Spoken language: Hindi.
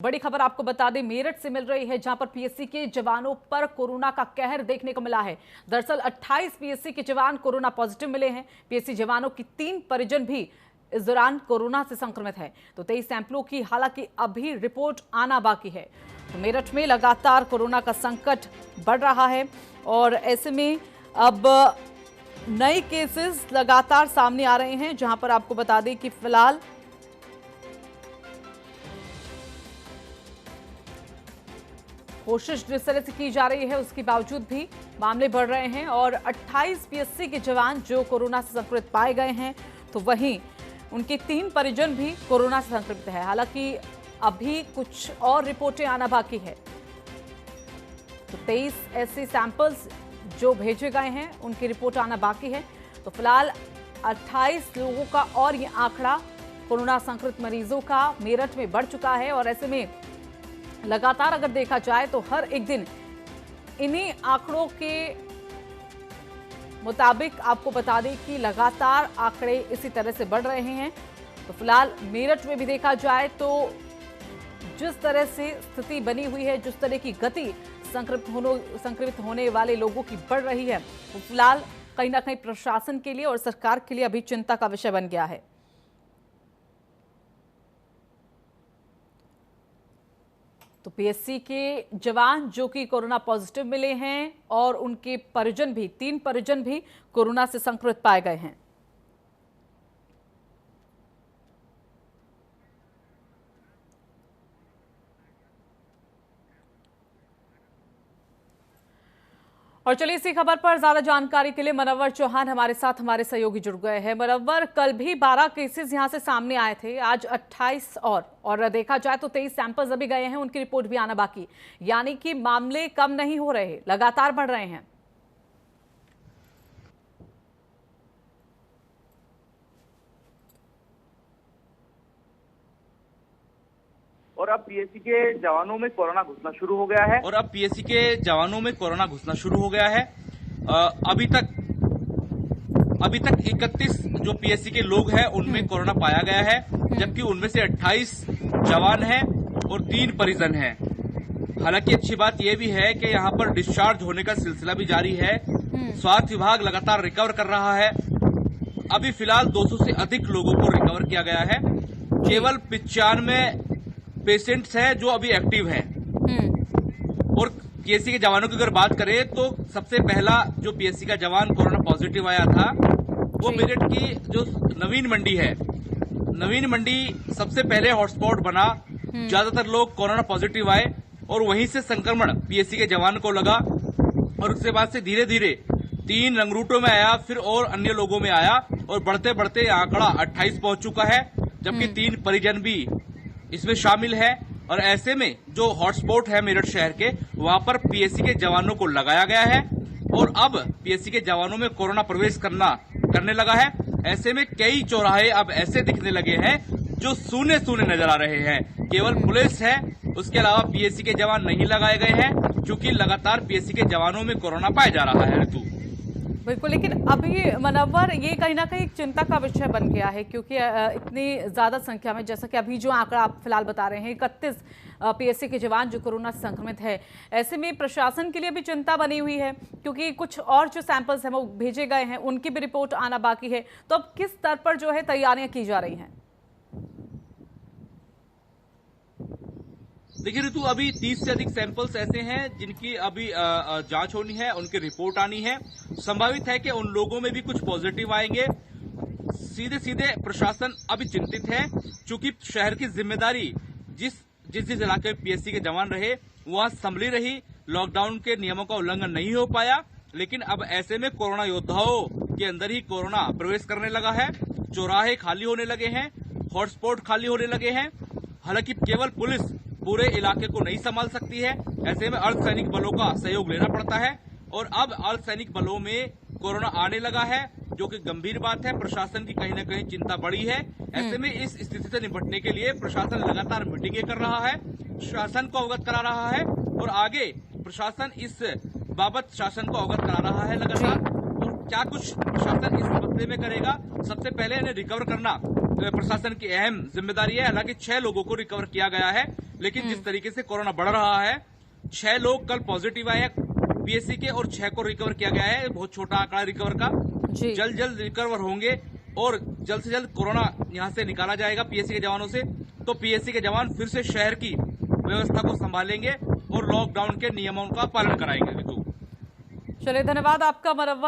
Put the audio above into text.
बड़ी खबर आपको बता दें, मेरठ से मिल रही है, जहां पर पीएससी के जवानों पर कोरोना का कहर देखने को मिला है। दरअसल 28 पीएससी के जवान कोरोना पॉजिटिव मिले हैं। पीएससी जवानों की 3 परिजन भी इस दौरान कोरोना से संक्रमित है। तो 23 सैंपलों की हालांकि अभी रिपोर्ट आना बाकी है। तो मेरठ में लगातार कोरोना का संकट बढ़ रहा है और ऐसे में अब नए केसेस लगातार सामने आ रहे हैं, जहां पर आपको बता दें कि फिलहाल कोशिश जिस तरह से की जा रही है उसके बावजूद भी मामले बढ़ रहे हैं और 28 पीएससी के जवान जो कोरोना से संक्रमित पाए गए हैं, तो वहीं उनके 3 परिजन भी कोरोना से संक्रमित है। हालांकि अभी कुछ और रिपोर्टें आना बाकी है। तो 23 ऐसे सैंपल्स जो भेजे गए हैं उनकी रिपोर्ट आना बाकी है। तो फिलहाल 28 लोगों का और ये आंकड़ा कोरोना संक्रमित मरीजों का मेरठ में बढ़ चुका है और ऐसे में लगातार अगर देखा जाए तो हर एक दिन इन्हीं आंकड़ों के मुताबिक आपको बता दें कि लगातार आंकड़े इसी तरह से बढ़ रहे हैं। तो फिलहाल मेरठ में भी देखा जाए तो जिस तरह से स्थिति बनी हुई है, जिस तरह की गति संक्रमित होने वाले लोगों की बढ़ रही है, वो फिलहाल कहीं ना कहीं प्रशासन के लिए और सरकार के लिए अभी चिंता का विषय बन गया है। तो पीएससी के जवान जो कि कोरोना पॉजिटिव मिले हैं और उनके परिजन भी 3 परिजन भी कोरोना से संक्रमित पाए गए हैं। और चलिए इसी खबर पर ज्यादा जानकारी के लिए मनव्वर चौहान हमारे साथ हमारे सहयोगी जुड़ गए हैं। मनव्वर, कल भी 12 केसेस यहां से सामने आए थे, आज 28 और देखा जाए तो 23 सैंपल्स अभी गए हैं, उनकी रिपोर्ट भी आना बाकी, यानी कि मामले कम नहीं हो रहे, लगातार बढ़ रहे हैं। और अब पीएससी के जवानों में कोरोना घुसना शुरू हो गया है अभी तक 31 जो पीएससी के लोग हैं उनमें कोरोना पाया गया है, जबकि उनमें से 28 जवान हैं और 3 परिजन हैं। हालांकि अच्छी बात यह भी है कि यहां पर डिस्चार्ज होने का सिलसिला भी जारी है। स्वास्थ्य विभाग लगातार रिकवर कर रहा है। अभी फिलहाल 200 से अधिक लोगों को रिकवर किया गया है। केवल 95 पेशेंट्स हैं जो अभी एक्टिव हैं। और पीएससी के जवानों की अगर बात करें तो सबसे पहला जो पीएससी का जवान कोरोना पॉजिटिव आया था वो मेरठ की जो नवीन मंडी है, नवीन मंडी सबसे पहले हॉटस्पॉट बना। ज्यादातर लोग कोरोना पॉजिटिव आए और वहीं से संक्रमण पीएससी के जवान को लगा और उसके बाद से धीरे धीरे 3 रंगरूटों में आया, फिर और अन्य लोगों में आया और बढ़ते बढ़ते आंकड़ा 28 पहुंच चुका है, जबकि 3 परिजन भी इसमें शामिल है। और ऐसे में जो हॉटस्पॉट है मेरठ शहर के, वहां पर पीएससी के जवानों को लगाया गया है और अब पीएससी के जवानों में कोरोना प्रवेश करने लगा है। ऐसे में कई चौराहे अब ऐसे दिखने लगे हैं जो सूने सूने नजर आ रहे हैं। केवल पुलिस है, उसके अलावा पीएससी के जवान नहीं लगाए गए हैं, क्योंकि लगातार पीएससी के जवानों में कोरोना पाया जा रहा है। ऋतु, बिल्कुल, लेकिन अभी मनव्वर ये कहीं ना कहीं एक चिंता का विषय बन गया है, क्योंकि इतनी ज्यादा संख्या में, जैसा कि अभी जो आंकड़ा आप फिलहाल बता रहे हैं, 31 पीएससी के जवान जो कोरोना से संक्रमित है, ऐसे में प्रशासन के लिए भी चिंता बनी हुई है, क्योंकि कुछ और जो सैंपल्स हैं वो भेजे गए हैं, उनकी भी रिपोर्ट आना बाकी है। तो अब किस स्तर पर जो है तैयारियां की जा रही हैं? देखिए ऋतु, अभी 30 से अधिक सैंपल्स ऐसे हैं जिनकी अभी जांच होनी है, उनकी रिपोर्ट आनी है। संभावित है कि उन लोगों में भी कुछ पॉजिटिव आएंगे। सीधे सीधे प्रशासन अभी चिंतित है, क्योंकि शहर की जिम्मेदारी जिस इलाके में पीएससी के जवान रहे वहां संभली रही। लॉकडाउन के नियमों का उल्लंघन नहीं हो पाया, लेकिन अब ऐसे में कोरोना योद्धाओं के अंदर ही कोरोना प्रवेश करने लगा है। चौराहे खाली होने लगे हैं, हॉटस्पॉट खाली होने लगे हैं। हालांकि केवल पुलिस पूरे इलाके को नहीं संभाल सकती है, ऐसे में अर्धसैनिक बलों का सहयोग लेना पड़ता है और अब अर्धसैनिक बलों में कोरोना आने लगा है, जो कि गंभीर बात है। प्रशासन की कहीं न कहीं चिंता बढ़ी है। ऐसे में इस स्थिति से निपटने के लिए प्रशासन लगातार मीटिंगें कर रहा है, शासन को अवगत करा रहा है और आगे प्रशासन इस बाबत शासन को अवगत करा रहा है लगातार। और क्या कुछ प्रशासन इस मसले में करेगा, सबसे पहले इन्हें रिकवर करना प्रशासन की अहम जिम्मेदारी है। हालांकि 6 लोगों को रिकवर किया गया है, लेकिन जिस तरीके से कोरोना बढ़ रहा है, 6 लोग कल पॉजिटिव आए हैं पीएससी के और 6 को रिकवर किया गया है। बहुत छोटा आंकड़ा रिकवर का। जल्द रिकवर होंगे और जल्द से जल्द कोरोना यहां से निकाला जाएगा पीएससी के जवानों से। तो पीएससी के जवान फिर से शहर की व्यवस्था को संभालेंगे और लॉकडाउन के नियमों का पालन कराएंगे। चलिए, धन्यवाद आपका मनव्वर।